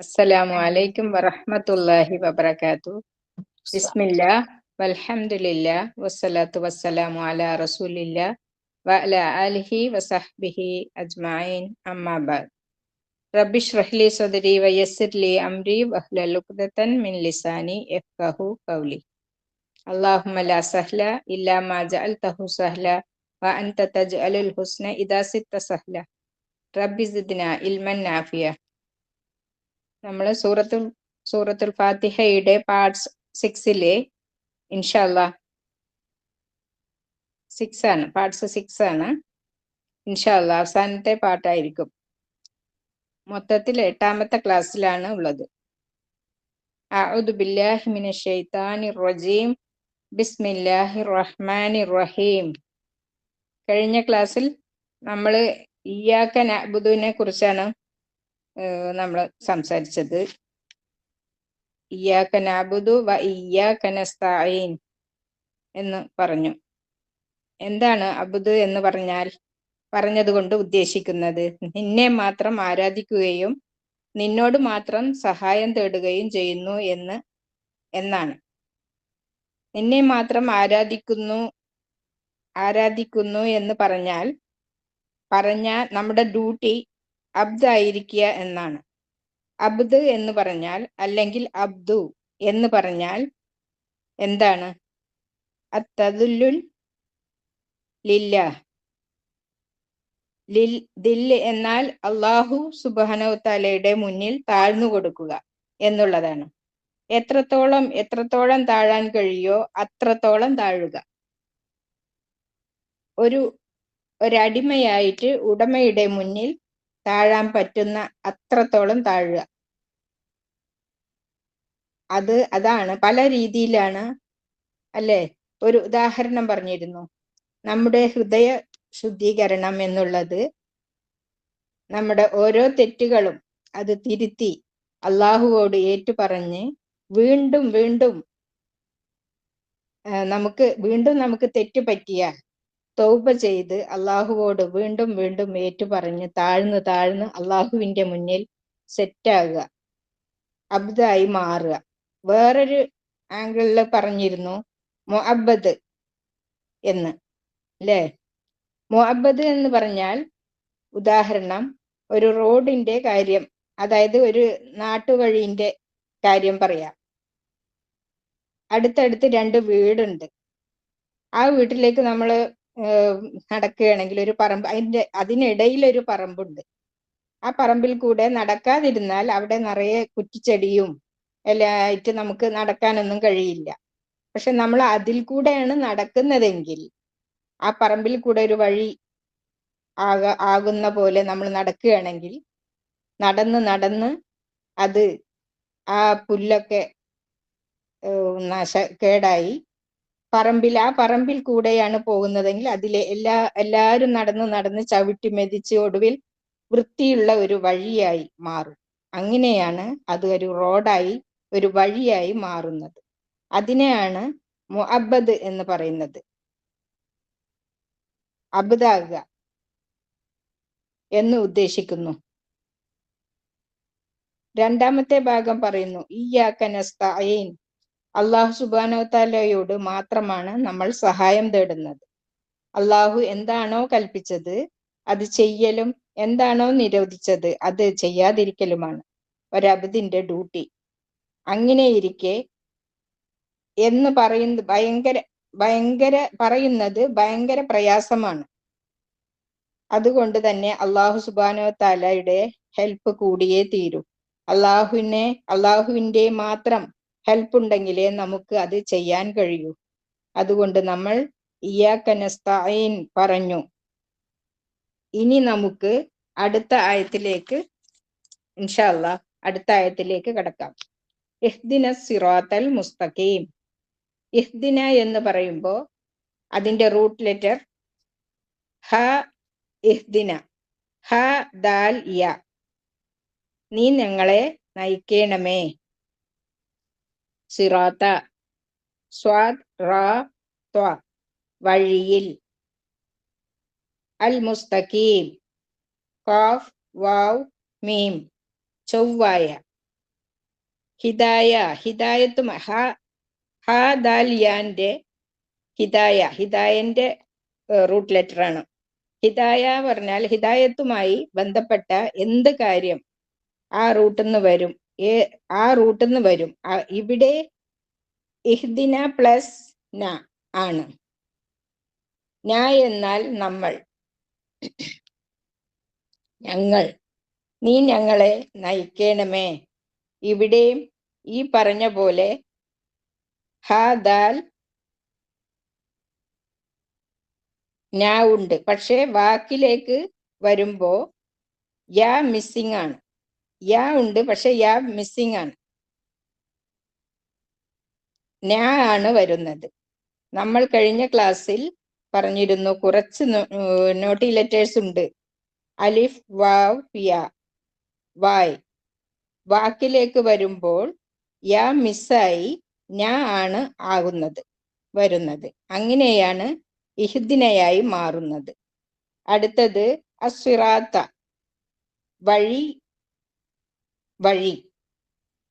السلام عليكم ورحمة الله وبركاته. بسم الله والحمد لله والصلاة والسلام على رسول الله وعلى آله وصحبه أجمعين أما بعد. رب اشرح لي صدري ويسر لي أمري واحلل عقدة من لساني يفقهوا قولي. اللهم لا سهل إلا ما جعلته سهلا وأنت تجعل الحسن إذا شئت سهلا. رب زدنا علما نافعا. നമ്മൾ സൂറത്തുൽ ഫാത്തിഹയുടെ പാർട്സ് 6 ഇൻഷാല്ലാ 6 ആണ് ഇൻഷാല്ലാ അവസാനത്തെ പാട്ടായിരിക്കും. മൊത്തത്തിൽ 8ാമത്തെ ക്ലാസ്സിലാണ് ഉള്ളത്. അഊദു ബില്ലാഹി മിനശ് ശൈത്താനിർ റജീം ബിസ്മില്ലാഹിർ റഹ്മാനിർ റഹീം. കഴിഞ്ഞ ക്ലാസ്സിൽ നമ്മൾ ഇയ്യാക നഅ്ബുദുവിനെ കുറിച്ചാണ് നമ്മൾ സംസാരിച്ചത്. ഇയ്യാക നഅ്ബുദു വ ഇയ്യാക നസ്തഈൻ എന്ന് പറഞ്ഞു. എന്താണ് അബ്ദു എന്ന് പറഞ്ഞതുകൊണ്ട് ഉദ്ദേശിക്കുന്നത്? നിന്നെ മാത്രം ആരാധിക്കുകയും നിന്നോട് മാത്രം സഹായം തേടുകയും ചെയ്യുന്നു എന്നാണ്. നിന്നെ മാത്രം ആരാധിക്കുന്നു എന്ന് പറഞ്ഞാൽ നമ്മുടെ ഡ്യൂട്ടി അബ്ദ് ആയിരിക്കുക എന്നാണ്. അബ്ദ് എന്ന് പറഞ്ഞാൽ അല്ലെങ്കിൽ അബ്ദു എന്ന് പറഞ്ഞാൽ എന്താണ്? അത്തദുല്ലുൽ ലില്ലാഹ്. ദില്ല് എന്നാൽ അല്ലാഹു സുബ്ഹാനഹു തആലയുടെ മുന്നിൽ താഴ്ന്നു കൊടുക്കുക എന്നുള്ളതാണ്. എത്രത്തോളം താഴാൻ കഴിയോ അത്രത്തോളം താഴുക. ഒരടിമയായിട്ട് ഉടമയുടെ മുന്നിൽ താഴാൻ പറ്റുന്ന അത്രത്തോളം താഴുക. അതാണ് പല രീതിയിലാണ് അല്ലേ? ഒരു ഉദാഹരണം പറഞ്ഞിരുന്നു. നമ്മുടെ ഹൃദയ ശുദ്ധീകരണം എന്നുള്ളത് നമ്മുടെ ഓരോ തെറ്റുകളും അത് തിരുത്തി അള്ളാഹുവോട് ഏറ്റുപറഞ്ഞ് വീണ്ടും നമുക്ക് തെറ്റ് പറ്റിയാൽ തൗബ ചെയ്ത് അള്ളാഹുവോട് വീണ്ടും ഏറ്റുപറഞ്ഞ് താഴ്ന്ന് അള്ളാഹുവിന്റെ മുന്നിൽ സെറ്റാകുക, അബ്ദായി മാറുക. വേറൊരു ആംഗിളിൽ പറഞ്ഞിരുന്നു മുഅബ്ബദ് എന്ന് അല്ലേ? മുഅബ്ബദ് എന്ന് പറഞ്ഞാൽ ഉദാഹരണം ഒരു റോഡിന്റെ കാര്യം, അതായത് ഒരു നാട്ടുവഴിന്റെ കാര്യം പറയാം. അടുത്തടുത്ത് 2 വീടുണ്ട്. ആ വീട്ടിലേക്ക് നമ്മൾ നടക്കുകയാണെങ്കിൽ ഒരു പറമ്പ്, അതിനിടയിൽ ഒരു പറമ്പുണ്ട്. ആ പറമ്പിൽ കൂടെ നടക്കാതിരുന്നാൽ അവിടെ നിറയെ കുറ്റിച്ചെടിയും എല്ലാം ആയിട്ട് നമുക്ക് നടക്കാനൊന്നും കഴിയില്ല. പക്ഷെ നമ്മൾ അതിൽ കൂടെയാണ് നടക്കുന്നതെങ്കിൽ ആ പറമ്പിൽ കൂടെ ഒരു വഴി ആകുന്ന പോലെ നമ്മൾ നടക്കുകയാണെങ്കിൽ നടന്ന് അത് ആ പുല്ലൊക്കെ കേടായി ആ പറമ്പിൽ കൂടെയാണ് പോകുന്നതെങ്കിൽ അതിലെ എല്ലാവരും നടന്ന് ചവിട്ടി മെതിച്ച് ഒടുവിൽ വൃത്തിയുള്ള ഒരു വഴിയായി മാറും. അങ്ങനെയാണ് അത് ഒരു റോഡായി ഒരു വഴിയായി മാറുന്നത്. അതിനെയാണ് മുഅബ്ബദ് എന്ന് പറയുന്നത്. അബ്ദാകുക എന്ന് ഉദ്ദേശിക്കുന്നു. 2ാമത്തെ ഭാഗം പറയുന്നു ഇയ്യാക നസ്തഈൻ. അല്ലാഹു സുബ്ഹാനഹു തആലയോട് മാത്രമാണ് നമ്മൾ സഹായം തേടുന്നത്. അല്ലാഹു എന്താണോ കൽപ്പിച്ചത് അത് ചെയ്യലും എന്താണോ നിരോധിച്ചത് അത് ചെയ്യാതിരിക്കലുമാണ് ഒരബ്ദിന്റെ ഡ്യൂട്ടി. അങ്ങനെയിരിക്കെ എന്ന് പറയുന്നത് ഭയങ്കര പ്രയാസമാണ്. അതുകൊണ്ട് തന്നെ അല്ലാഹു സുബ്ഹാനഹു തആലയുടെ ഹെൽപ്പ് കൂടിയേ തീരൂ. അല്ലാഹുവിന്റെ മാത്രം ഹെൽപ്പ് ഉണ്ടെങ്കിലേ നമുക്ക് അത് ചെയ്യാൻ കഴിയൂ. അതുകൊണ്ട് നമ്മൾ ഇയ്യാക നസ്തഈൻ പറഞ്ഞു. ഇനി നമുക്ക് അടുത്ത ആയത്തിലേക്ക് കടക്കാം. ഇഹ്ദിനസ് സിറാത്തൽ മുസ്തഖീം. ഇഹ്ദിന എന്ന് പറയുമ്പോൾ അതിന്റെ റൂട്ട് ലെറ്റർ ഹ. ഇഹ്ദിന ഹ ദാൽ യ. നീ ഞങ്ങളെ നയിക്കണമേ. സിറാത്ത സ്വാദ് റാ ത്വ വഴിയിൽ. അൽ മുസ്തഖീം ഖാഫ് വാവ് മീം ചൊവ്വായ. ഹിദായ, ഹിദായത്തും ഹ ദാൽ യാന്റെ ഹിദായന്റെ റൂട്ട് ലെറ്റർ ആണ്. ഹിദായ പറഞ്ഞാൽ ഹിദായത്തുമായി ബന്ധപ്പെട്ട എന്ത് കാര്യം ആ റൂട്ടിൽ നിന്ന് വരും, ഇവിടെ ഇഹ്ദിന പ്ലസ് ന ആണ്. ന എന്നാൽ നമ്മൾ, ഞങ്ങൾ, നീ ഞങ്ങളെ നയിക്കണമേ. ഇവിടെയും ഈ പറഞ്ഞ പോലെ ഹ ദാൽ ന ഉണ്ട്. പക്ഷെ വാക്കിലേക്ക് വരുമ്പോ യാ മിസ്സിംഗ് ആണ്. യാ ഉണ്ട്, പക്ഷെ യാ മിസ്സിംഗ് ആണ്. ന ആണ് വരുന്നത്. നമ്മൾ കഴിഞ്ഞ ക്ലാസ്സിൽ പറഞ്ഞിരുന്നു കുറച്ച് നോട്ടി ലെറ്റേഴ്സ് ഉണ്ട്. അലിഫ്, വാവ്, യാ, വായ്. വാക്കിലേക്ക് വരുമ്പോൾ യാ മിസ്സായി ന ആണ് വരുന്നത്. അങ്ങനെയാണ് ഇഹ്ദിനയായി മാറുന്നത്. അടുത്തത് അസ്വിറാത്ത, വഴി.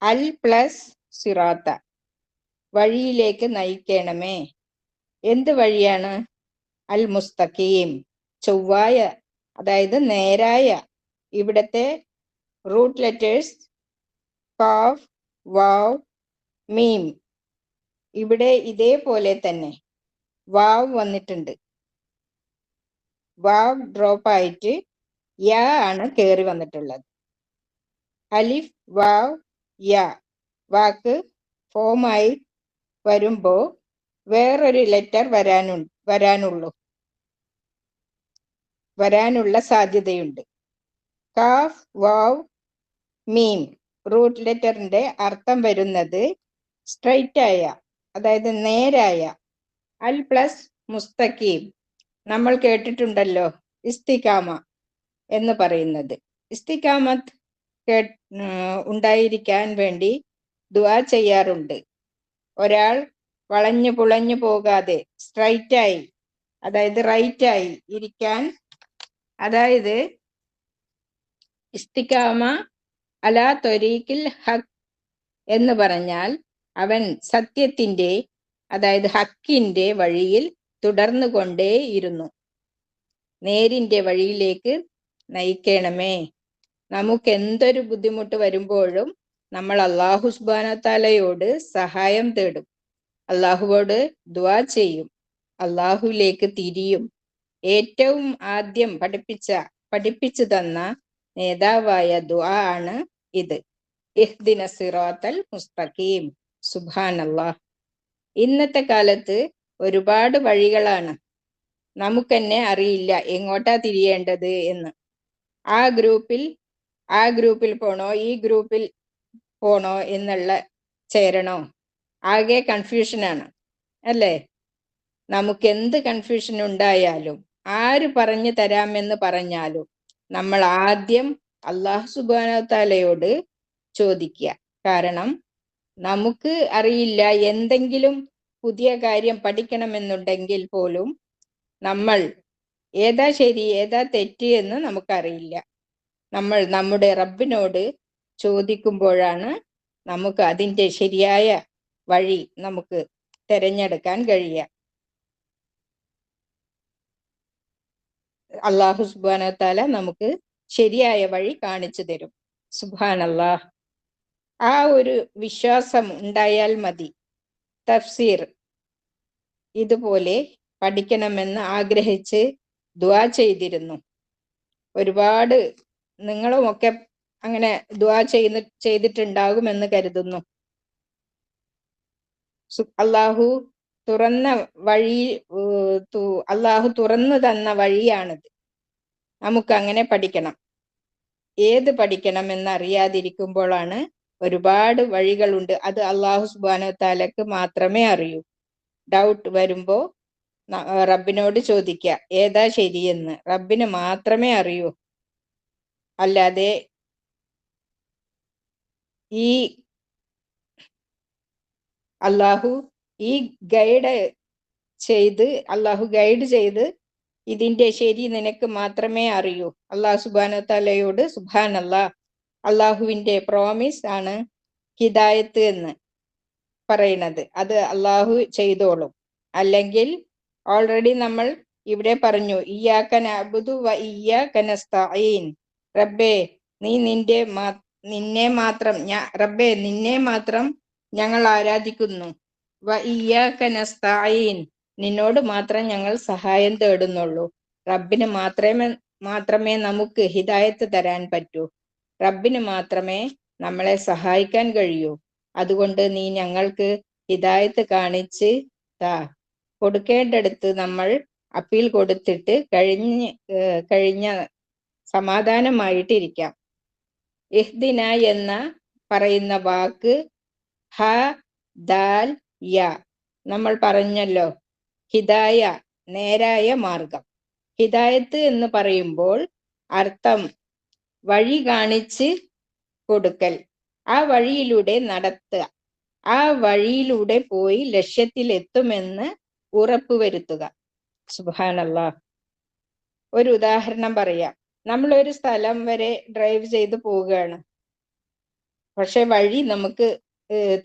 അൽ പ്ലസ് സിറാത്ത, വഴിയിലേക്ക് നയിക്കണമേ. എന്ത് വഴിയാണ്? അൽ മുസ്തഖീം, ചൊവ്വായ, അതായത് നേരായ. ഇവിടത്തെ റൂട്ട് ലെറ്റേഴ്സ് കാഫ്, വാവ്, മീം. ഇവിടെ ഇതേപോലെ തന്നെ വാവ് വന്നിട്ടുണ്ട്. വാവ് ഡ്രോപ്പ് ആയിട്ട് യാ ആണ് കയറി വന്നിട്ടുള്ളത്. അലിഫ്, വാവ്, യാ വാക്ക് ഫോമായി വരുമ്പോ വേറൊരു ലെറ്റർ വരാനുള്ള സാധ്യതയുണ്ട്. കാഫ്, വാവ്, മീം റൂട്ട് ലെറ്ററിന്റെ അർത്ഥം വരുന്നത് സ്ട്രൈറ്റ് ആയ, അതായത് നേരായ. അൽ പ്ലസ് മുസ്തഖീം, നമ്മൾ കേട്ടിട്ടുണ്ടല്ലോ ഇസ്തിഖാമ എന്ന് പറയുന്നത്. ഇസ്തിഖാമത്ത് ഉണ്ടായിരിക്കാൻ വേണ്ടി ദുആ ചെയ്യാറുണ്ട്. ഒരാൾ വളഞ്ഞു പുളഞ്ഞു പോകാതെ സ്ട്രൈറ്റായി, അതായത് റൈറ്റായി ഇരിക്കാൻ, അതായത് ഇസ്തിഖാമ അലാ ത്വരീഖിൽ ഹഖ് എന്ന് പറഞ്ഞാൽ അവൻ സത്യത്തിന്റെ, അതായത് ഹക്കിന്റെ വഴിയിൽ തുടർന്നു കൊണ്ടേയിരുന്നു. നേരിന്റെ വഴിയിലേക്ക് നയിക്കണമേ. നമുക്ക് എന്തൊരു ബുദ്ധിമുട്ട് വരുമ്പോഴും നമ്മൾ അല്ലാഹു സുബ്ഹാനഹു വ തആലയോട് സഹായം തേടും, അള്ളാഹുവോട് ദുആ ചെയ്യും, അള്ളാഹുവിലേക്ക് തിരിയും. ഏറ്റവും ആദ്യം പഠിപ്പിച്ചു തന്ന നേതാവായ ദുആ ആണ് ഇത്. ഇഹ്ദിന സിറാത്തൽ മുസ്തഖീം. സുബ്ഹാനല്ലാഹ്. ഇന്നത്തെ കാലത്ത് ഒരുപാട് വഴികളാണ്. നമുക്കെന്നെ അറിയില്ല എങ്ങോട്ടാ തിരിയേണ്ടത് എന്ന്. ആ ഗ്രൂപ്പിൽ പോണോ, ഈ ഗ്രൂപ്പിൽ പോണോ എന്നുള്ള ചേരണോ, ആകെ കൺഫ്യൂഷനാണ് അല്ലേ? നമുക്ക് എന്ത് കൺഫ്യൂഷൻ ഉണ്ടായാലും, ആര് പറഞ്ഞു തരാമെന്ന് പറഞ്ഞാലും നമ്മൾ ആദ്യം അല്ലാഹു സുബ്ഹാനഹു വ തആലയോട് ചോദിക്കുക. കാരണം നമുക്ക് അറിയില്ല, എന്തെങ്കിലും പുതിയ കാര്യം പഠിക്കണമെന്നുണ്ടെങ്കിൽ പോലും നമ്മൾ ഏതാ ശരി ഏതാ തെറ്റ് എന്ന് നമുക്കറിയില്ല. നമ്മൾ നമ്മുടെ റബ്ബിനോട് ചോദിക്കുമ്പോഴാണ് നമുക്ക് അതിൻ്റെ ശരിയായ വഴി നമുക്ക് തിരഞ്ഞെടുക്കാൻ കഴിയുക. അല്ലാഹു സുബ്ഹാനഹു വ തആല നമുക്ക് ശരിയായ വഴി കാണിച്ചു തരും. സുബ്ഹാനല്ലാഹ്. ആ ഒരു വിശ്വാസം ഉണ്ടായാൽ മതി. തഫ്സീർ ഇതുപോലെ പഠിക്കണമെന്ന് ആഗ്രഹിച്ച് ദുആ ചെയ്തിരുന്നു. ഒരുപാട് നിങ്ങളുമൊക്കെ അങ്ങനെ ദുആ ചെയ്തിട്ടുണ്ടാകുമെന്ന് കരുതുന്നു. അല്ലാഹു തുറന്നു തന്ന വഴിയാണിത്. നമുക്ക് അങ്ങനെ പഠിക്കണം. ഏത് പഠിക്കണം എന്നറിയാതിരിക്കുമ്പോഴാണ് ഒരുപാട് വഴികളുണ്ട്. അത് അല്ലാഹു സുബ്ഹാനഹു വ തആലക്ക് മാത്രമേ അറിയൂ. ഡൗട്ട് വരുമ്പോ റബ്ബിനോട് ചോദിക്കുക, ഏതാ ശരിയെന്ന് റബ്ബിന് മാത്രമേ അറിയൂ. അല്ലാതെ ഈ അല്ലാഹു ഗൈഡ് ചെയ്ത് ഇതിന്റെ ശരി നിനക്ക് മാത്രമേ അറിയൂ. അല്ലാഹു സുബ്ഹാനഹു വ തആലയോട് സുബ്ഹാനല്ലാഹ്, അല്ലാഹുവിന്റെ പ്രോമിസ് ആണ് ഹിദായത്ത് എന്ന് പറയുന്നത്. അത് അള്ളാഹു ചെയ്തോളും. അല്ലെങ്കിൽ ഓൾറെഡി നമ്മൾ ഇവിടെ പറഞ്ഞു, ഇയ്യാക നഅ്ബുദു വ ഇയ്യാക നസ്തഈൻ. റബ്ബേ നീ നിന്നെ മാത്രം റബ്ബേ നിന്നെ മാത്രം ഞങ്ങൾ ആരാധിക്കുന്നു. വ ഇയ്യാക നസ്തഈൻ, നിന്നോട് മാത്രം ഞങ്ങൾ സഹായം തേടുന്നുള്ളൂ. റബ്ബിന് മാത്രമേ നമുക്ക് ഹിദായത്ത് തരാൻ പറ്റൂ. റബ്ബിന് മാത്രമേ നമ്മളെ സഹായിക്കാൻ കഴിയൂ. അതുകൊണ്ട് നീ ഞങ്ങൾക്ക് ഹിദായത്ത് കാണിച്ച് കൊടുക്കേണ്ടടുത്ത് നമ്മൾ അപ്പീൽ കൊടുത്തിട്ട് കഴിഞ്ഞ സമാധാനമായിട്ടിരിക്കാം. ഇഹ്ദിന എന്ന പറയുന്ന വാക്ക് ഹ ദാൽ യ നമ്മൾ പറഞ്ഞല്ലോ, ഹിദായ നേരായ മാർഗം. ഹിദായത്ത് എന്ന് പറയുമ്പോൾ അർത്ഥം വഴി കാണിച്ച് കൊടുക്കൽ, ആ വഴിയിലൂടെ നടത്തുക, ആ വഴിയിലൂടെ പോയി ലക്ഷ്യത്തിലെത്തുമെന്ന് ഉറപ്പുവരുത്തുക. സുബ്ഹാനല്ലാഹ്. ഒരു ഉദാഹരണം പറയാം. നമ്മൾ ഒരു സ്ഥലം വരെ ഡ്രൈവ് ചെയ്ത് പോവുകയാണ്. പക്ഷെ വഴി നമുക്ക്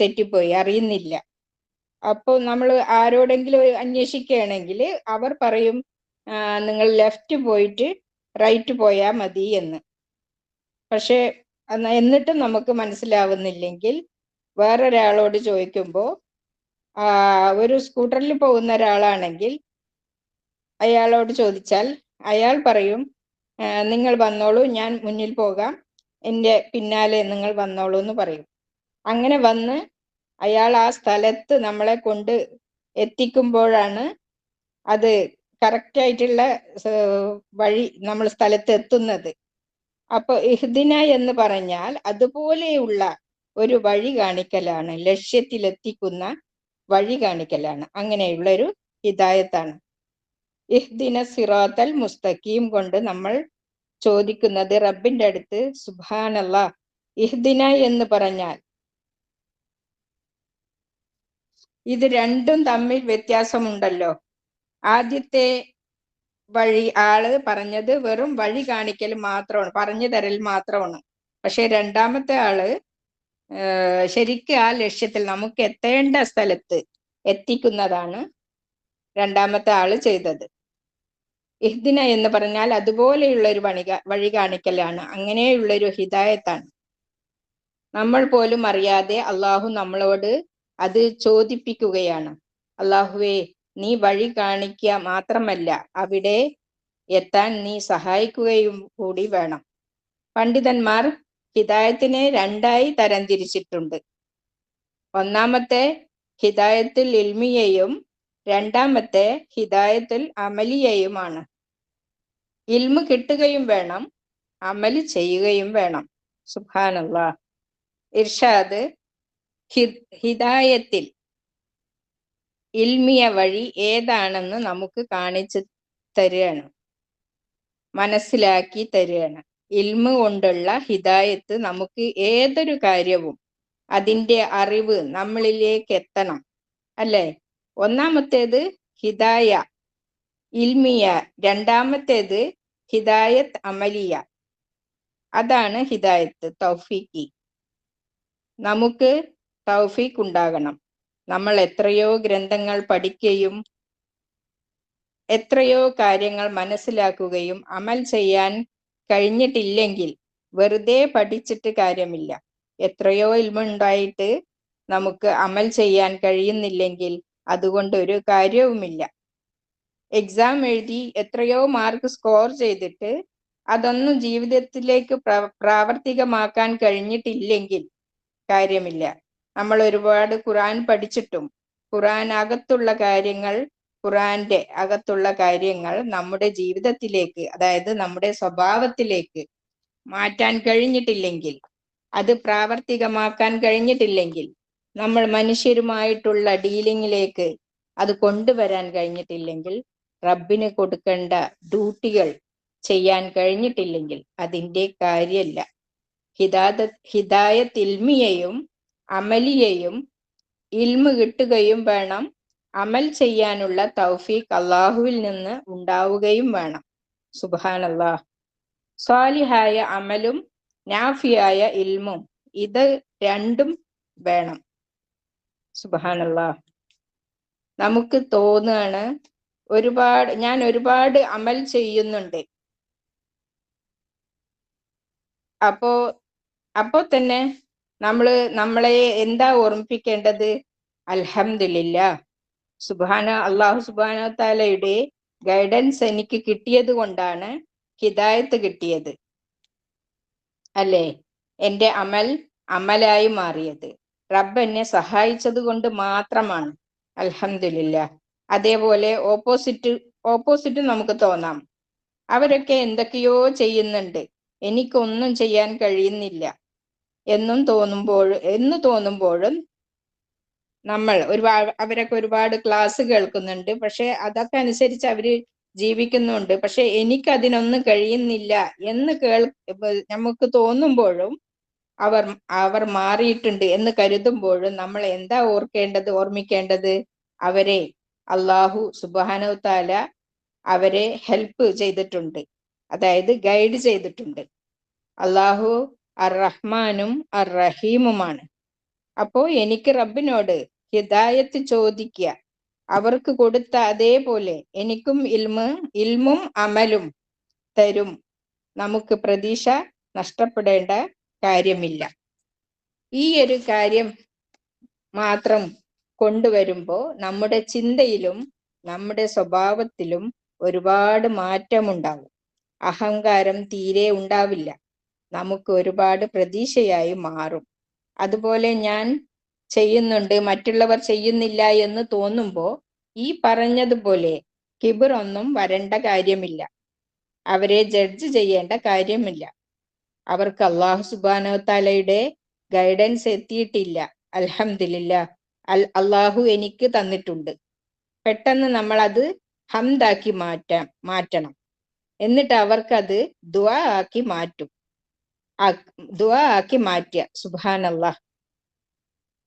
തെറ്റിപ്പോയി, അറിയുന്നില്ല. അപ്പോൾ നമ്മൾ ആരോടെങ്കിലും അന്വേഷിക്കുകയാണെങ്കിൽ അവർ പറയും നിങ്ങൾ ലെഫ്റ്റ് പോയിട്ട് റൈറ്റ് പോയാൽ മതി എന്ന്. പക്ഷെ എന്നിട്ടും നമുക്ക് മനസ്സിലാവുന്നില്ലെങ്കിൽ വേറൊരാളോട് ചോദിക്കുമ്പോൾ, ഒരു സ്കൂട്ടറിൽ പോകുന്ന ഒരാളാണെങ്കിൽ അയാളോട് ചോദിച്ചാൽ അയാൾ പറയും നിങ്ങൾ വന്നോളൂ, ഞാൻ മുന്നിൽ പോകാം, എൻ്റെ പിന്നാലെ നിങ്ങൾ വന്നോളൂ എന്ന് പറയും. അങ്ങനെ വന്ന് അയാൾ ആ സ്ഥലത്ത് നമ്മളെ കൊണ്ട് എത്തിക്കുമ്പോഴാണ് അത് കറക്റ്റായിട്ടുള്ള വഴി നമ്മൾ സ്ഥലത്ത് എത്തുന്നത്. അപ്പൊ ഇഹ്ദിന എന്ന് പറഞ്ഞാൽ അതുപോലെയുള്ള ഒരു വഴി കാണിക്കലാണ്, ലക്ഷ്യത്തിലെത്തിക്കുന്ന വഴി കാണിക്കലാണ്. അങ്ങനെയുള്ള ഒരു ഹിദായത്താണ്. ഇഹ്ദിന സിറാത്തൽ മുസ്തഖീം കൊണ്ട് നമ്മൾ ചോദിക്കുന്നത് റബ്ബിന്റെ അടുത്ത്, സുബ്ഹാനല്ലാഹ്, ഇഹ്ദിന എന്ന് പറഞ്ഞാൽ ഇത് രണ്ടും തമ്മിൽ വ്യത്യാസമുണ്ടല്ലോ. ആദ്യത്തെ വഴി ആള് പറഞ്ഞത് വെറും വഴി കാണിക്കൽ മാത്രമാണ്, പറഞ്ഞു തരൽ മാത്രമാണ്. പക്ഷെ രണ്ടാമത്തെ ആള് ശരിക്കും ആ ലക്ഷ്യത്തിൽ നമുക്ക് എത്തേണ്ട സ്ഥലത്ത് എത്തിക്കുന്നതാണ് രണ്ടാമത്തെ ആള് ചെയ്തത്. ഇഹ്ദിന എന്ന് പറഞ്ഞാൽ അതുപോലെയുള്ള ഒരു വഴി കാണിക്കലാണ്, അങ്ങനെയുള്ളൊരു ഹിദായത്താണ്. നമ്മൾ പോലും അറിയാതെ അള്ളാഹു നമ്മളോട് അത് ചോദിപ്പിക്കുകയാണ്. അള്ളാഹുവേ, നീ വഴി കാണിക്കുക മാത്രമല്ല, അവിടെ എത്താൻ നീ സഹായിക്കുകയും കൂടി വേണം. പണ്ഡിതന്മാർ ഹിദായത്തിനെ രണ്ടായി തരംതിരിച്ചിട്ടുണ്ട്. ഒന്നാമത്തെ ഹിദായത്തുൽ ഇൽമിയയും രണ്ടാമത്തെ ഹിദായത്തുൽ അമലിയയുമാണ്. ഇൽമ് കിട്ടുകയും വേണം, അമല് ചെയ്യുകയും വേണം. സുബ്ഹാനല്ലാഹ്. ഇർഷാദ് ഹിദായത്തിൽ ഇൽമിയ വഴി ഏതാണെന്ന് നമുക്ക് കാണിച്ചു തരികയാണ്, മനസ്സിലാക്കി തരികയാണ്. ഇൽമ് കൊണ്ടുള്ള ഹിദായത്ത് നമുക്ക് ഏതൊരു കാര്യവും അതിൻ്റെ അറിവ് നമ്മളിലേക്ക് എത്തണം, അല്ലേ? ഒന്നാമത്തേത് ഹിദായ ഇൽമിയ, രണ്ടാമത്തേത് ഹിദായത്ത് അമലിയ. അതാണ് ഹിദായത്ത് തൗഫീഖി. നമുക്ക് തൗഫീഖ് ഉണ്ടാകണം. നമ്മൾ എത്രയോ ഗ്രന്ഥങ്ങൾ പഠിക്കുകയും എത്രയോ കാര്യങ്ങൾ മനസ്സിലാക്കുകയും അമൽ ചെയ്യാൻ കഴിഞ്ഞിട്ടില്ലെങ്കിൽ വെറുതെ പഠിച്ചിട്ട് കാര്യമില്ല. എത്രയോ ഇൽമുണ്ടായിട്ട് നമുക്ക് അമൽ ചെയ്യാൻ കഴിയുന്നില്ലെങ്കിൽ അതുകൊണ്ട് ഒരു കാര്യവുമില്ല. എക്സാം എഴുതി എത്രയോ മാർക്ക് സ്കോർ ചെയ്തിട്ട് അതൊന്നും ജീവിതത്തിലേക്ക് പ്രാവർത്തികമാക്കാൻ കഴിഞ്ഞിട്ടില്ലെങ്കിൽ കാര്യമില്ല. നമ്മൾ ഒരുപാട് ഖുർആൻ പഠിച്ചിട്ടും ഖുർആന്റെ അകത്തുള്ള കാര്യങ്ങൾ നമ്മുടെ ജീവിതത്തിലേക്ക്, അതായത് നമ്മുടെ സ്വഭാവത്തിലേക്ക് മാറ്റാൻ കഴിഞ്ഞിട്ടില്ലെങ്കിൽ, അത് പ്രാവർത്തികമാക്കാൻ കഴിഞ്ഞിട്ടില്ലെങ്കിൽ, നമ്മൾ മനുഷ്യരുമായിട്ടുള്ള ഡീലിങ്ങിലേക്ക് അത് കൊണ്ടുവരാൻ കഴിഞ്ഞിട്ടില്ലെങ്കിൽ, റബ്ബിന് കൊടുക്കേണ്ട ഡ്യൂട്ടികൾ ചെയ്യാൻ കഴിഞ്ഞിട്ടില്ലെങ്കിൽ അതിൻ്റെ കാര്യമല്ല. ഹിദായത്ത് ഇൽമിയയും അമലിയയും, ഇൽമ് കിട്ടുകയും വേണം, അമൽ ചെയ്യാനുള്ള തൗഫീഖ് അള്ളാഹുവിൽ നിന്ന് ഉണ്ടാവുകയും വേണം. സുബ്ഹാനല്ലാഹ്. സ്വാലിഹായ അമലും നാഫിയായ ഇൽമും, ഇത് രണ്ടും വേണം. സുബ്ഹാനല്ലാഹ്. നമുക്ക് തോന്നുകയാണ് ഞാൻ ഒരുപാട് അമൽ ചെയ്യുന്നുണ്ട്. അപ്പോ തന്നെ നമ്മളെ എന്താ ഓർമ്മിപ്പിക്കേണ്ടത്? അൽഹംദുലില്ലാഹ്, അല്ലാഹു സുബ്ഹാനഹു വ തആലയുടെ ഗൈഡൻസ് എനിക്ക് കിട്ടിയത് കൊണ്ടാണ് ഹിദായത്ത് കിട്ടിയത്, അല്ലേ? എന്റെ അമലായി മാറിയത് റബ്ബ് എന്നെ സഹായിച്ചത് കൊണ്ട് മാത്രമാണ്. അൽഹംദുലില്ലാഹ്. അതേപോലെ ഓപ്പോസിറ്റ് നമുക്ക് തോന്നാം, അവരൊക്കെ എന്തൊക്കെയോ ചെയ്യുന്നുണ്ട്, എനിക്കൊന്നും ചെയ്യാൻ കഴിയുന്നില്ല എന്ന് തോന്നുമ്പോഴും അവരൊക്കെ ഒരുപാട് ക്ലാസ് കേൾക്കുന്നുണ്ട്, പക്ഷെ അതൊക്കെ അനുസരിച്ച് അവര് ജീവിക്കുന്നുണ്ട്, പക്ഷെ എനിക്കതിനൊന്നും കഴിയുന്നില്ല എന്ന് നമുക്ക് തോന്നുമ്പോഴും അവർ മാറിയിട്ടുണ്ട് എന്ന് കരുതുമ്പോഴും നമ്മൾ എന്താ ഓർമ്മിക്കേണ്ടത്? അവരെ അല്ലാഹു സുബ്ഹാനഹു തആല അവരെ ഹെൽപ്പ് ചെയ്തിട്ടുണ്ട്, അതായത് ഗൈഡ് ചെയ്തിട്ടുണ്ട്. അല്ലാഹു അർ റഹ്മാനും അർ റഹീമുമാണ്. അപ്പോ എനിക്ക് റബ്ബിനോട് ഹിദായത്ത് ചോദിക്കുക, അവർക്ക് കൊടുത്ത അതേപോലെ എനിക്കും ഇൽമും അമലും തരും. നമുക്ക് പ്രതീക്ഷ നഷ്ടപ്പെടേണ്ട കാര്യമില്ല. ഈ ഒരു കാര്യം മാത്രം കൊണ്ടുവരുമ്പോൾ നമ്മുടെ ചിന്തയിലും നമ്മുടെ സ്വഭാവത്തിലും ഒരുപാട് മാറ്റമുണ്ടാകും. അഹങ്കാരം തീരെ ഉണ്ടാവില്ല, നമുക്ക് ഒരുപാട് പ്രതീക്ഷയായി മാറും. അതുപോലെ ഞാൻ ചെയ്യുന്നുണ്ട്, മറ്റുള്ളവർ ചെയ്യുന്നില്ല എന്ന് തോന്നുമ്പോൾ ഈ പറഞ്ഞതുപോലെ കിബിറൊന്നും വരേണ്ട കാര്യമില്ല, അവരെ ജഡ്ജ് ചെയ്യേണ്ട കാര്യമില്ല. അവർക്ക് അല്ലാഹു സുബ്ഹാനഹു തആലയുടെ ഗൈഡൻസ് എത്തിയിട്ടില്ല. അൽഹംദുലില്ലാഹ്, അല്ലാഹു എനിക്ക് തന്നിട്ടുണ്ട്. പെട്ടെന്ന് നമ്മൾ അത് ഹംദാക്കി മാറ്റണം. എന്നിട്ട് അവർക്കത് ദുആ ആക്കി മാറ്റുക. സുബ്ഹാനല്ലാഹ്.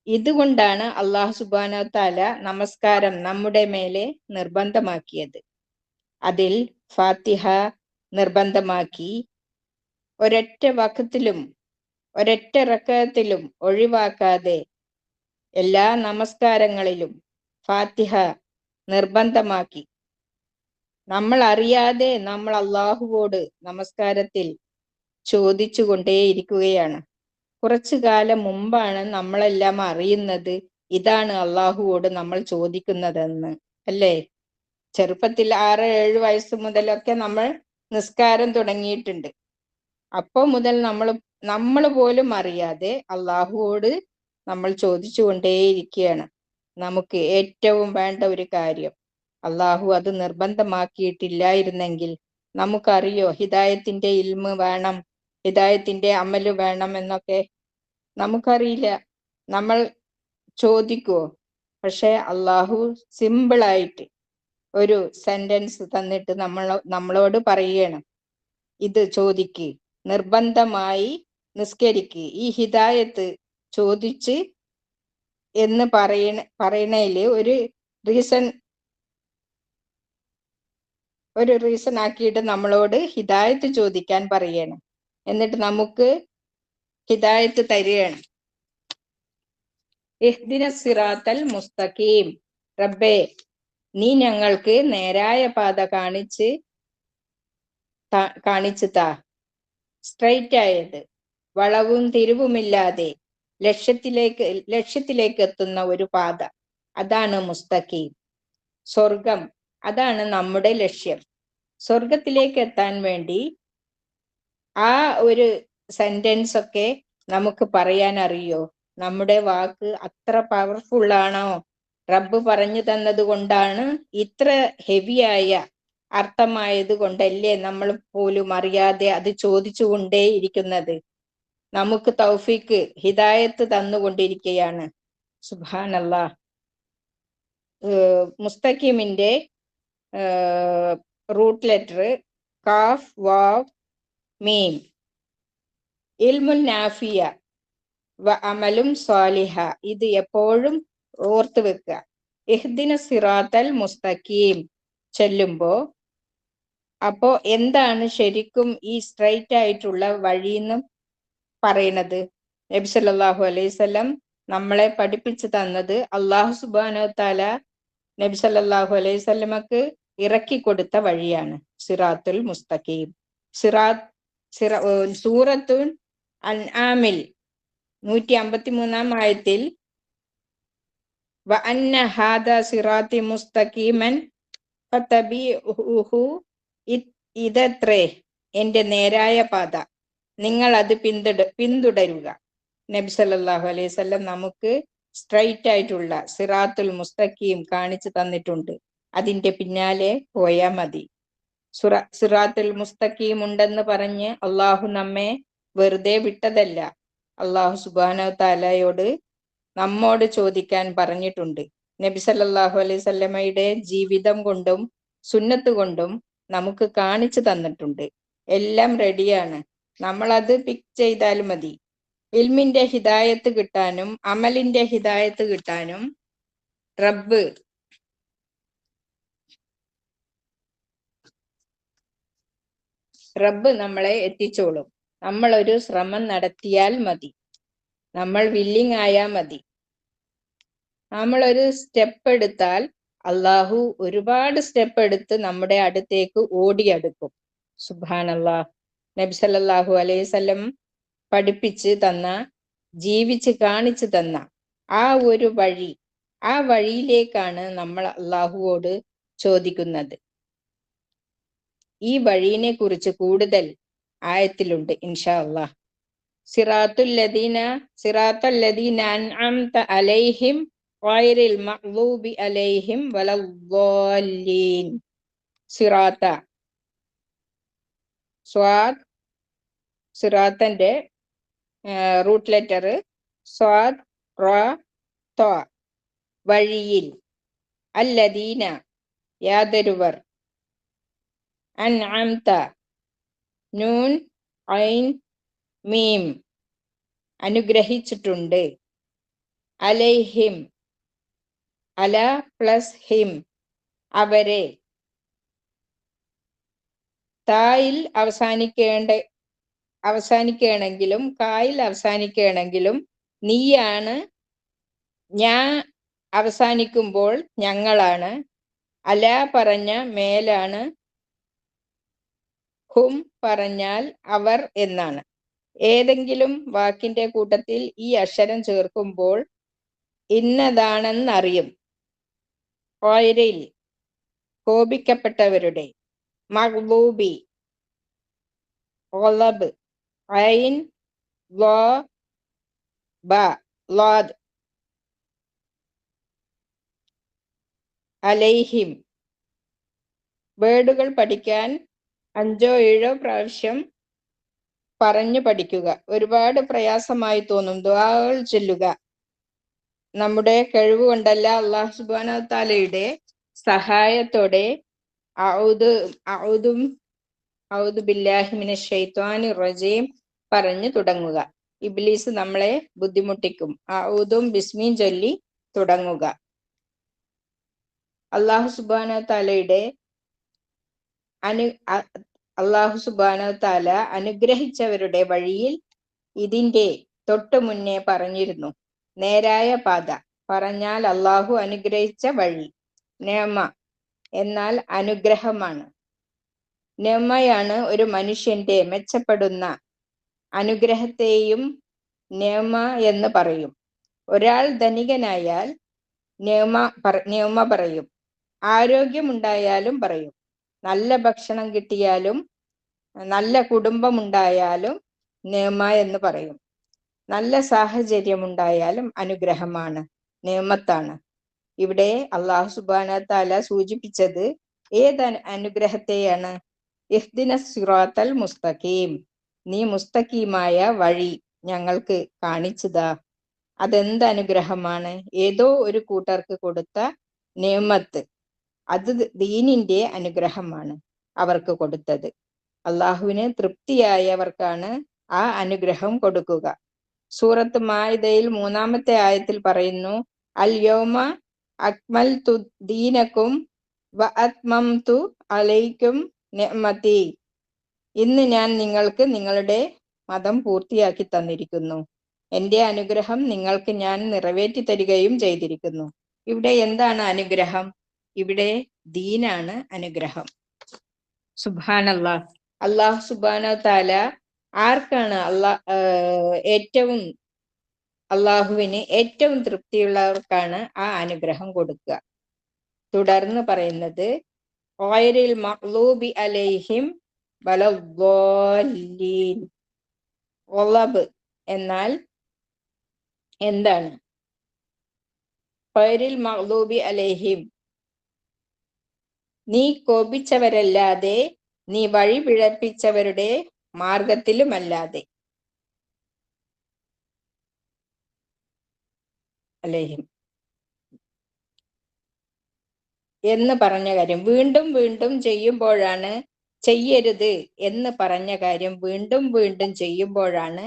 ഇതുകൊണ്ടാണ് അല്ലാഹു സുബ്ഹാനഹു തആല നമസ്കാരം നമ്മുടെ മേലെ നിർബന്ധമാക്കിയത്. അതിൽ ഫാത്തിഹ നിർബന്ധമാക്കി, ഒരൊറ്റ വഖത്തിലും ഒരൊറ്റ റക്അത്തിലും ഒഴിവാക്കാതെ എല്ലാ നമസ്കാരങ്ങളിലും ഫാത്തിഹ നിർബന്ധമാക്കി. നമ്മൾ അറിയാതെ നമ്മൾ അല്ലാഹുവോട് നമസ്കാരത്തിൽ ചോദിച്ചു കൊണ്ടേയിരിക്കുകയാണ്. കുറച്ചു കാലം മുമ്പാണ് നമ്മളെല്ലാം അറിയുന്നത് ഇതാണ് അല്ലാഹുവോട് നമ്മൾ ചോദിക്കുന്നതെന്ന്, അല്ലേ? ചെറുപ്പത്തിൽ 6-7 വയസ്സ് മുതലൊക്കെ നമ്മൾ നിസ്കാരം തുടങ്ങിയിട്ടുണ്ട്. അപ്പോ മുതൽ നമ്മൾ പോലും അറിയാതെ അല്ലാഹുവോട് നമ്മൾ ചോദിച്ചു കൊണ്ടേയിരിക്കുകയാണ്. നമുക്ക് ഏറ്റവും വേണ്ട ഒരു കാര്യം, അല്ലാഹു അത് നിർബന്ധമാക്കിയിട്ടില്ലായിരുന്നെങ്കിൽ നമുക്കറിയോ ഹിദായത്തിന്റെ ഇൽമ് വേണം, ഹിദായത്തിന്റെ അമല് വേണം എന്നൊക്കെ? നമുക്കറിയില്ല, നമ്മൾ ചോദിക്കുവോ? പക്ഷെ അല്ലാഹു സിമ്പിളായിട്ട് ഒരു സെന്റൻസ് തന്നിട്ട് നമ്മളോട് പറയുകയാണ്, ഇത് ചോദിക്ക്, നിർബന്ധമായി നിസ്കരിക്ക്, ഈ ഹിദായത്ത് ചോദിച്ച് എന്ന് പറയണേല് ഒരു റീസൺ ആക്കിയിട്ട് നമ്മളോട് ഹിദായത്ത് ചോദിക്കാൻ പറയണം. എന്നിട്ട് നമുക്ക് ഹിദായത്ത് തരികയാണ്. ഇഹ്ദിനസ് സിറാത്തൽ മുസ്തഖീം, റബ്ബേ നീ ഞങ്ങൾക്ക് നേരായ പാത കാണിച്ചു താ, സ്ട്രൈറ്റ് ആയത്, വളവും തിരിവുമില്ലാതെ ലക്ഷ്യത്തിലേക്ക് എത്തുന്ന ഒരു പാത, അതാണ് മുസ്തഖീം. സ്വർഗം, അതാണ് നമ്മുടെ ലക്ഷ്യം. സ്വർഗത്തിലേക്ക് എത്താൻ വേണ്ടി ആ ഒരു സെന്റൻസ് ഒക്കെ നമുക്ക് പറയാൻ അറിയോ? നമ്മുടെ വാക്ക് അത്ര പവർഫുൾ ആണോ? റബ്ബ് പറഞ്ഞു തന്നത് കൊണ്ടാണ്, ഇത്ര ഹെവിയായ അർത്ഥമായത് കൊണ്ടല്ലേ നമ്മൾ പോലും അറിയാതെ അത് ചോദിച്ചു കൊണ്ടേയിരിക്കുന്നത്? നമുക്ക് തൗഫീക്ക്, ഹിദായത്ത് തന്നുകൊണ്ടിരിക്കുകയാണ്. സുബ്ഹാനല്ലാഹ്. മുസ്തഖീമിന്റെ റൂട്ട് ലെറ്റർ കാഫ് വാവ് മീം. ഇൽമുൻ നാഫിയ വ അമലും സ്വാലിഹ, ഇത് എപ്പോഴും ഓർത്തു വെക്കുക. ഇഹ്ദിന സിറാത്തൽ മുസ്തഖീം ചൊല്ലുമ്പോ അപ്പോ എന്താണ് ശരിക്കും ഈ സ്ട്രൈറ്റ് ആയിട്ടുള്ള വഴിന്ന് പറയണത്? നബി സല്ലല്ലാഹു അലൈഹി വസല്ലം നമ്മളെ പഠിപ്പിച്ചു തന്നത് അള്ളാഹു സുബ്ഹാനഹു തആല നബി സല്ലല്ലാഹു അലൈഹി വസല്ലമക്ക് ഇറക്കി കൊടുത്ത വഴിയാണ് സിറാത്തുൽ മുസ്തഖീം. സൂറത്തുൽ അൻആമിൽ 153-ാം ആയത്തിൽ വ അന്ന ഹാദാ സിറാത്തി മുസ്തഖീമൻ ഫത്തബിഉഹു, ഇതത്രേ എന്റെ നേരായ പാത, നിങ്ങൾ അത് പിന്തുടരുക. നബി സല്ലല്ലാഹു അലൈഹി വസല്ലം നമുക്ക് സ്ട്രൈറ്റ് ആയിട്ടുള്ള സിറാത്തുൽ മുസ്തഖീം കാണിച്ചു തന്നിട്ടുണ്ട്. അതിന്റെ പിന്നാലെ പോയാൽ മതി. സിറാത്തുൽ മുസ്തഖീം ഉണ്ടെന്ന് പറഞ്ഞ് അള്ളാഹു നമ്മെ വെറുതെ വിട്ടതല്ല. അള്ളാഹു സുബ്ഹാനഹു തആലയോട് നമ്മോട് ചോദിക്കാൻ പറഞ്ഞിട്ടുണ്ട്. നബി സല്ലല്ലാഹു അലൈഹി വസല്ലമയുടെ ജീവിതം കൊണ്ടും സുന്നത്ത് കൊണ്ടും നമുക്ക് കാണിച്ചു തന്നിട്ടുണ്ട്. എല്ലാം റെഡിയാണ്, നമ്മളത് പിക്ക് ചെയ്താൽ മതി. ഇൽമിന്റെ ഹിദായത്ത് കിട്ടാനും അമലിന്റെ ഹിദായത്ത് കിട്ടാനും റബ്ബ് നമ്മളെ എത്തിച്ചോളും. നമ്മൾ ഒരു ശ്രമം നടത്തിയാൽ മതി, നമ്മൾ വില്ലിങ് ആയാൽ മതി. നമ്മളൊരു സ്റ്റെപ്പ് എടുത്താൽ അള്ളാഹു ഒരുപാട് സ്റ്റെപ്പ് എടുത്ത് നമ്മുടെ അടുത്തേക്ക് ഓടിയെടുക്കും. സുബ്ഹാനല്ലാഹ്. നബി സല്ലല്ലാഹു അലൈഹി വസല്ലം പഠിപ്പിച്ച് തന്ന, ജീവിച്ച് കാണിച്ചു തന്ന ആ ഒരു വഴി, ആ വഴിയിലേക്കാണ് നമ്മൾ അള്ളാഹുവോട് ചോദിക്കുന്നത്. ഈ വഴിയെ കുറിച്ച് കൂടുതൽ ആയത്തിലുണ്ട് ഇൻഷാ അല്ലാഹ്. സിറാത്തല്ലദീന അൻഅംത അലൈഹിം ഗൈറിൽ മഗ്ദൂബി അലൈഹിം വലദ്ദാല്ലീൻ. സിറാത്തന്റെ റൂട്ട് ലെറ്റർ സ്വാദ് റ ത, വഴിയിൽ, അല്ലദീന യാതൊരുവർ, അൻഅംത നൂൻ ഐൻ മീം അനുഗ്രഹിച്ചിട്ടുണ്ട്, അലൈഹിം അല പ്ലസ് ഹിം അവരെ, തായിൽ അവസാനിക്കുകയാണെങ്കിലും കായിൽ അവസാനിക്കുകയാണെങ്കിലും നീയാണ്, ഞാൻ അവസാനിക്കുമ്പോൾ ഞങ്ങളാണ്, അല പറഞ്ഞ മേലാണ്, ഹും പറഞ്ഞാൽ അവർ എന്നാണ്. ഏതെങ്കിലും വാക്കിന്റെ കൂട്ടത്തിൽ ഈ അക്ഷരം ചേർക്കുമ്പോൾ ഇന്നതാണെന്നറിയും. ഗൈറിൽ കോപിക്കപ്പെട്ടവരുടെ, മഗ്ദൂബി ഗളബ് ഐൻ ള ബ ളാദ് അലൈഹിം. വേർഡുകൾ പഠിക്കാൻ 5 or 7 പ്രാവശ്യം പറഞ്ഞു പഠിക്കുക. ഒരുപാട് പ്രയാസമായി തോന്നും. ദുആകൾ ചൊല്ലുക. നമ്മുടെ കഴിവ് കൊണ്ടല്ല, അല്ലാഹു സുബ്ഹാനഹു തആലയുടെ സഹായത്തോടെ ഔദു ബില്ലാഹി മിനശ് ശൈത്വാനിർ റജീം പറഞ്ഞു തുടങ്ങുക. ഇബ്ലീസ് നമ്മളെ ബുദ്ധിമുട്ടിക്കും. ഔദും ബിസ്മിയും ചൊല്ലി തുടങ്ങുക. അല്ലാഹു സുബ്ഹാനഹു തആല അനുഗ്രഹിച്ചവരുടെ വഴിയിൽ ഇതിന്റെ തൊട്ടു മുന്നേ പറഞ്ഞിരുന്നു. നേരായ പാത പറഞ്ഞാൽ അള്ളാഹു അനുഗ്രഹിച്ച വഴി. നേമ എന്നാൽ അനുഗ്രഹമാണ്. നേമയാണ് ഒരു മനുഷ്യന്റെ മെച്ചപ്പെടുന്ന അനുഗ്രഹത്തെയും നേമ എന്ന് പറയും. ഒരാൾ ധനികനായാൽ നേമ പറയും. ആരോഗ്യമുണ്ടായാലും പറയും. നല്ല ഭക്ഷണം കിട്ടിയാലും നല്ല കുടുംബമുണ്ടായാലും നേമ എന്ന് പറയും. നല്ല സാഹചര്യമുണ്ടായാലും അനുഗ്രഹമാണ്, നേമത്താണ്. ഇവിടെ അല്ലാഹു സുബ്ഹാനഹു തആല സൂചിപ്പിച്ചത് ഏത് അനുഗ്രഹത്തെയാണ്? ഇഹ്ദിനസ് സിറാത്തൽ മുസ്തഖീം, നീ മുസ്തഖീമായ വഴി ഞങ്ങൾക്ക് കാണിച്ചതാ. അതെന്ത് അനുഗ്രഹമാണ്? ഏതോ ഒരു കൂട്ടർക്ക് കൊടുത്ത നേമത്ത്, അത് ദീനിന്റെ അനുഗ്രഹമാണ് അവർക്ക് കൊടുത്തത്. അള്ളാഹുവിന് തൃപ്തിയായവർക്കാണ് ആ അനുഗ്രഹം കൊടുക്കുക. സൂറത്ത് മാഇദയിൽ 3-ാമത്തെ ആയത്തിൽ പറയുന്നു, അൽ യൗമ അക്മൽതു ദീനക്കും വ അത്മംതു അലൈക്കും നിഅമതി. ഇന്ന് ഞാൻ നിങ്ങൾക്ക് നിങ്ങളുടെ മതം പൂർത്തിയാക്കി തന്നിരിക്കുന്നു, എന്റെ അനുഗ്രഹം നിങ്ങൾക്ക് ഞാൻ നിറവേറ്റി തരികയും ചെയ്തിരിക്കുന്നു. ഇവിടെ എന്താണ് അനുഗ്രഹം? ഇവിടെ ദീനാണ് അനുഗ്രഹം. സുബ്ഹാനല്ലാഹ്. അള്ളാഹു സുബ്ഹാനഹു തആല ആർക്കാണ് അള്ളാഹുവിന് ഏറ്റവും തൃപ്തിയുള്ളവർക്കാണ് ആ അനുഗ്രഹം കൊടുക്കുക. തുടർന്ന് പറയുന്നത് ഗൈറിൽ മഗ്ലൂബി അലൈഹിം വലദ്ദാല്ലീൻ. ഗളബ് എന്നാൽ എന്താണ്? ഗൈറിൽ മഗ്ലൂബി അലൈഹിം, നീ കോപിച്ചവരല്ലാതെ, നീ വഴി പിഴപ്പിച്ചവരുടെ മാർഗത്തിലുമല്ലാതെ. അലൈഹിം എന്ന് പറഞ്ഞ കാര്യം വീണ്ടും വീണ്ടും ചെയ്യുമ്പോഴാണ്, ചെയ്യരുത് എന്ന് പറഞ്ഞ കാര്യം വീണ്ടും വീണ്ടും ചെയ്യുമ്പോഴാണ്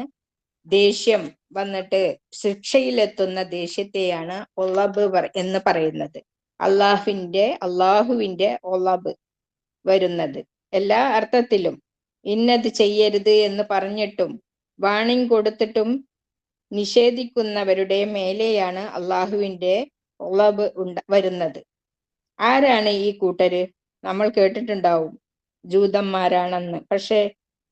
ദേഷ്യം വന്നിട്ട് ശിക്ഷയിലെത്തുന്ന ദേഷ്യത്തെയാണ് ഒളബ് എന്ന് പറയുന്നത്. അള്ളാഹുവിന്റെ ഒളബ് വരുന്നത് എല്ലാ അർത്ഥത്തിലും. ഇന്നത് ചെയ്യരുത് എന്ന് പറഞ്ഞിട്ടും വാണിംഗ് കൊടുത്തിട്ടും നിഷേധിക്കുന്നവരുടെ മേലെയാണ് അള്ളാഹുവിന്റെ ഒളബ് വരുന്നത്. ആരാണ് ഈ കൂട്ടര്? നമ്മൾ കേട്ടിട്ടുണ്ടാവും ജൂതന്മാരാണെന്ന്. പക്ഷെ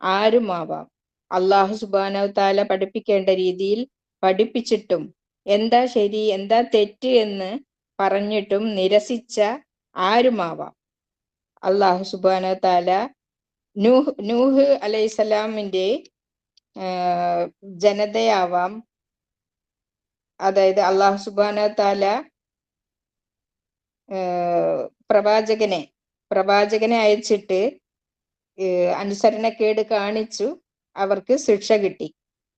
ആരുമാവാം. അള്ളാഹു സുബ്ഹാനഹു തആല പഠിപ്പിക്കേണ്ട രീതിയിൽ പഠിപ്പിച്ചിട്ടും എന്താ ശരി എന്താ തെറ്റ് എന്ന് പറഞ്ഞിട്ടും നിരസിച്ച ആരുമാവാം. അള്ളാഹു സുബ്ഹാനഹു തആല നൂഹ് അലൈഹിസ്സലാമിന്റെ ജനതയാവാം. അതായത് അള്ളാഹു സുബ്ഹാനഹു തആല പ്രവാചകനെ അയച്ചിട്ട് അനുസരണക്കേട് കാണിച്ചു, അവർക്ക് ശിക്ഷ കിട്ടി.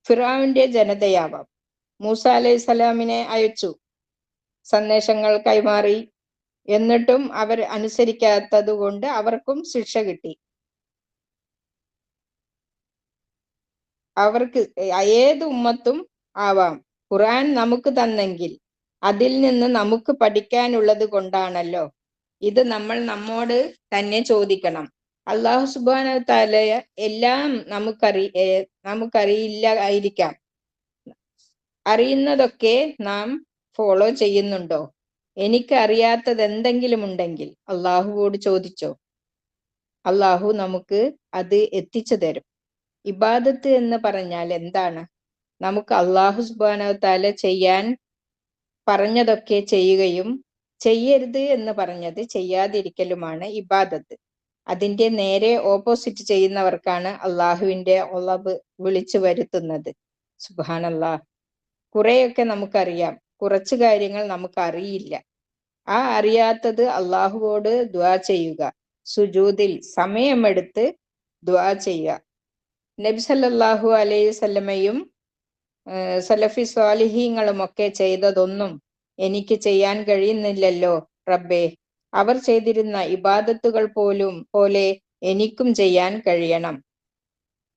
ഫിർഔന്റെ ജനതയാവാം. മൂസ അലൈഹിസ്സലാമിനെ അയച്ചു, സന്ദേശങ്ങൾ കൈമാറി, എന്നിട്ടും അവർ അനുസരിക്കാത്തത് കൊണ്ട് അവർക്കും ശിക്ഷ കിട്ടി. അവർക്ക് ഏത് ഉമ്മത്തും ആവാം. ഖുർആൻ നമുക്ക് തന്നെങ്കിൽ അതിൽ നിന്ന് നമുക്ക് പഠിക്കാനുള്ളത് കൊണ്ടാണല്ലോ. ഇത് നമ്മൾ നമ്മോട് തന്നെ ചോദിക്കണം. അള്ളാഹു സുബ്ഹാനഹു തആല എല്ലാം നമുക്കറിയില്ല ആയിരിക്കാം. അറിയുന്നതൊക്കെ നാം ഫോളോ ചെയ്യുന്നുണ്ടോ? എനിക്ക് അറിയാത്തത് എന്തെങ്കിലും ഉണ്ടെങ്കിൽ അള്ളാഹുവോട് ചോദിച്ചോ, അള്ളാഹു നമുക്ക് അത് എത്തിച്ചു തരും. ഇബാദത്ത് എന്ന് പറഞ്ഞാൽ എന്താണ്? നമുക്ക് അള്ളാഹു സുബ്ഹാനഹു തആല ചെയ്യാൻ പറഞ്ഞതൊക്കെ ചെയ്യുകയും ചെയ്യരുത് എന്ന് പറഞ്ഞത് ചെയ്യാതിരിക്കലുമാണ് ഇബാദത്ത്. അതിന്റെ നേരെ ഓപ്പോസിറ്റ് ചെയ്യുന്നവർക്കാണ് അള്ളാഹുവിന്റെ ഒളബ് വിളിച്ചു വരുത്തുന്നത്. സുബ്ഹാനല്ലാഹ്. കുറെയൊക്കെ നമുക്കറിയാം, കുറച്ചു കാര്യങ്ങൾ നമുക്ക് അറിയില്ല. ആ അറിയാത്തത് അള്ളാഹുവോട് ദുആ ചെയ്യുക, സുജൂദിൽ സമയമെടുത്ത് ദുആ ചെയ്യുക. നബി സല്ലല്ലാഹു അലൈഹി വസല്ലമയും സലഫി സ്വാലിഹീങ്ങളും ഒക്കെ ചെയ്തതൊന്നും എനിക്ക് ചെയ്യാൻ കഴിയുന്നില്ലല്ലോ റബ്ബേ. അവർ ചെയ്തിരുന്ന ഇബാദത്തുകൾ പോലെ എനിക്കും ചെയ്യാൻ കഴിയണം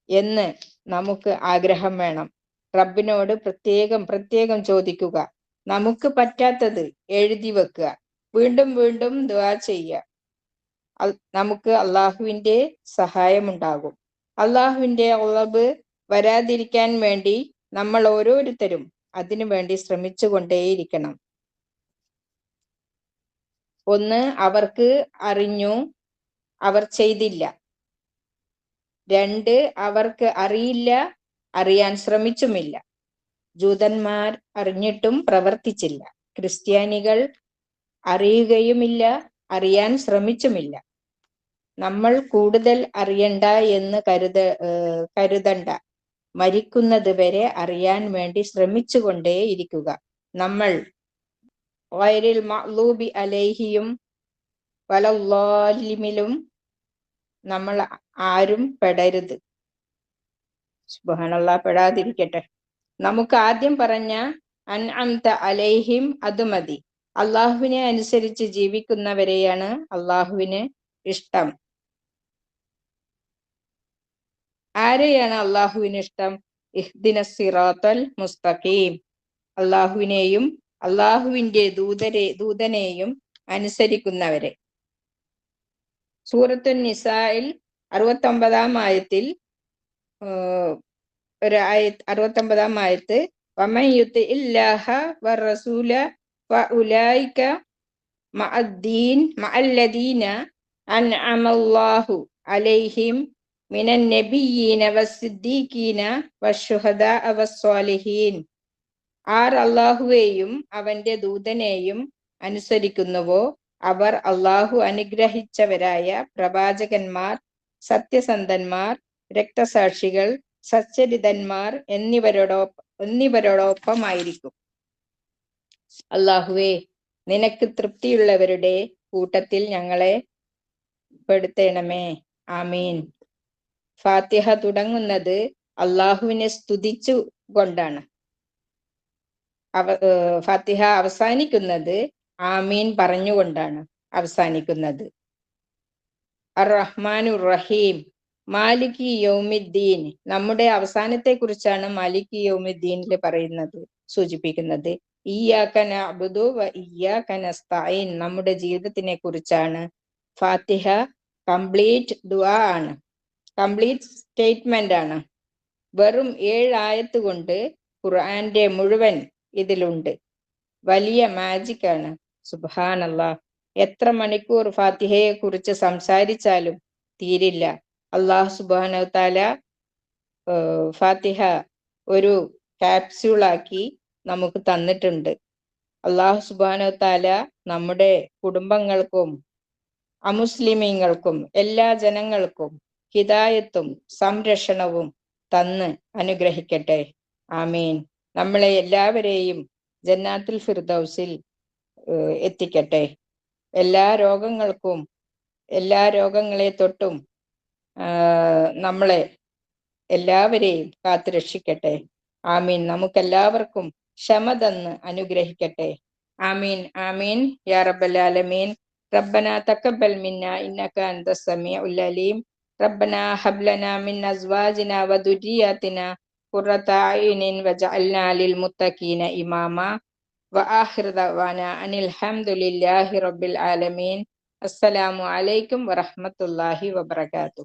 എന്ന് നമുക്ക് ആഗ്രഹം വേണം. റബ്ബിനോട് പ്രത്യേകം ചോദിക്കുക. നമുക്ക് പറ്റാത്തത് എഴുതി വെക്കുക, വീണ്ടും വീണ്ടും ദുആ ചെയ്യുക. നമുക്ക് അള്ളാഹുവിന്റെ സഹായമുണ്ടാകും. അള്ളാഹുവിന്റെ ഒളബ് വരാതിരിക്കാൻ വേണ്ടി നമ്മൾ ഓരോരുത്തരും അതിനു വേണ്ടി ശ്രമിച്ചു കൊണ്ടേയിരിക്കണം. ഒന്ന്, അവർക്ക് അറിഞ്ഞു, അവർ ചെയ്തില്ല. രണ്ട്, അവർക്ക് അറിയില്ല, അറിയാൻ ശ്രമിച്ചുമില്ല. ജൂതന്മാർ അറിഞ്ഞിട്ടും പ്രവർത്തിച്ചില്ല. ക്രിസ്ത്യാനികൾ അറിയുകയുമില്ല, അറിയാൻ ശ്രമിച്ചുമില്ല. നമ്മൾ കൂടുതൽ അറിയണ്ട എന്ന് കരുതണ്ട. മരിക്കുന്നത് വരെ അറിയാൻ വേണ്ടി ശ്രമിച്ചുകൊണ്ടേ ഇരിക്കുക. നമ്മൾ ഗൈറിൽ മഗ്ലൂബി അലൈഹിയും വലദ്ദാലിമിലും നമ്മൾ ആരും പെടരുത്. സുബ്ഹാനല്ലാഹ്, പെടാതിരിക്കട്ടെ. നമുക്ക് ആദ്യം പറഞ്ഞ അൻഅംത അലൈഹിം അത് മതി. അള്ളാഹുവിനെ അനുസരിച്ച് ജീവിക്കുന്നവരെയാണ് അള്ളാഹുവിന് ഇഷ്ടം. ആരെയാണ് അള്ളാഹുവിന് ഇഷ്ടം? ഇഹ്ദിനസ് സിറാത്തൽ മുസ്തഖീം. അള്ളാഹുവിനെയും അള്ളാഹുവിന്റെ ദൂതനെയും അനുസരിക്കുന്നവരെ. സൂറത്തുൻ നിസായിൽ 69-ാം ആയത്തിൽ 69-ാം ആയത്ത് വമൻ യുതിഇല്ലാഹ വറസൂല ഫഉലൈക മഅല്ലദീന അൻഅമല്ലാഹു അലൈഹിം മിനൻ നബിയ്യീന വസ്സിദ്ദീഖീന വശുഹദാ വസ്സാലിഹീൻ. ആർ അള്ളാഹുവേയും അവന്റെ ദൂതനെയും അനുസരിക്കുന്നുവോ അവർ അള്ളാഹു അനുഗ്രഹിച്ചവരായ പ്രവാചകന്മാർ, സത്യസന്ധന്മാർ, രക്തസാക്ഷികൾ, സച്ചരിതന്മാർ എന്നിവരോടൊപ്പമായിരിക്കും. അള്ളാഹുവേ, നിനക്ക് തൃപ്തിയുള്ളവരുടെ കൂട്ടത്തിൽ ഞങ്ങളെ പെടുത്തണമേ. ആമീൻ. ഫാത്തിഹ തുടങ്ങുന്നത് അള്ളാഹുവിനെ സ്തുതിച്ചു കൊണ്ടാണ്. ഫാത്തിഹ അവസാനിക്കുന്നത് ആമീൻ പറഞ്ഞുകൊണ്ടാണ് അവസാനിക്കുന്നത്. അർ-റഹ്മാനുർ റഹീം, മാലികി യൗമിദ്ദീൻ. നമ്മുടെ അവസാനത്തെ കുറിച്ചാണ് മാലികി യൗമിദ്ദീനിൽ പറയുന്നത്, സൂചിപ്പിക്കുന്നത്. ഇയ്യാക നഅ്ബുദു വ ഇയ്യാക നസ്തഈൻ, നമ്മുടെ ജീവിതത്തിനെ കുറിച്ചാണ്. ഫാത്തിഹ കംപ്ലീറ്റ് ദുആ ആണ്, കംപ്ലീറ്റ് സ്റ്റേറ്റ്മെന്റ് ആണ്. വെറും 7 ആയത്ത് കൊണ്ട് ഖുർആന്റെ മുഴുവൻ ഇതിലുണ്ട്. വലിയ മാജിക് ആണ്. സുബ്ഹാനല്ലാഹ്, എത്ര മണിക്കൂർ ഫാത്തിഹയെ കുറിച്ച് സംസാരിച്ചാലും തീരില്ല. അല്ലാഹു സുബ്ഹാനഹു തആല ഫാത്തിഹ ഒരു ക്യാപ്സ്യൂളാക്കി നമുക്ക് തന്നിട്ടുണ്ട്. അല്ലാഹു സുബ്ഹാനഹു തആല നമ്മുടെ കുടുംബങ്ങൾക്കും അമുസ്ലിമീങ്ങൾക്കും എല്ലാ ജനങ്ങൾക്കും ഹിദായത്തും സംരക്ഷണവും തന്ന് അനുഗ്രഹിക്കട്ടെ. ആമീൻ. നമ്മളെ എല്ലാവരെയും ജന്നാത്തുൽ ഫിർദൗസിൽ എത്തിക്കട്ടെ. എല്ലാ രോഗങ്ങളെ തൊട്ടും നമ്മളെ എല്ലാവരെയും കാത്തു രക്ഷിക്കട്ടെ. ആമീൻ. നമുക്കെല്ലാവർക്കും ക്ഷമ തന്ന് അനുഗ്രഹിക്കട്ടെ. ആമീൻ ആമീൻ യാ റബ്ബൽ ആലമീൻ. റബ്ബനാ തഖബ്ബൽ മിന്നാ ഇന്നക അൻതസ് സമീഉൽ അലീം. റബ്ബനാ ഹബ് ലനാ മിൻ അസ്വാജിനാ വ ദുർരിയ്യാതിനാ ഖുർറത അയുനിൻ വജഅൽനാ ലിൽ മുത്തഖീന ഇമാമാ. വ ആഖിറു ദഅവാനാ അനിൽ ഹംദുലില്ലാഹി റബ്ബിൽ ആലമീൻ. അസ്സലാമു അലൈക്കും വറഹ്മത്തുള്ളാഹി വബറകാതുഹു.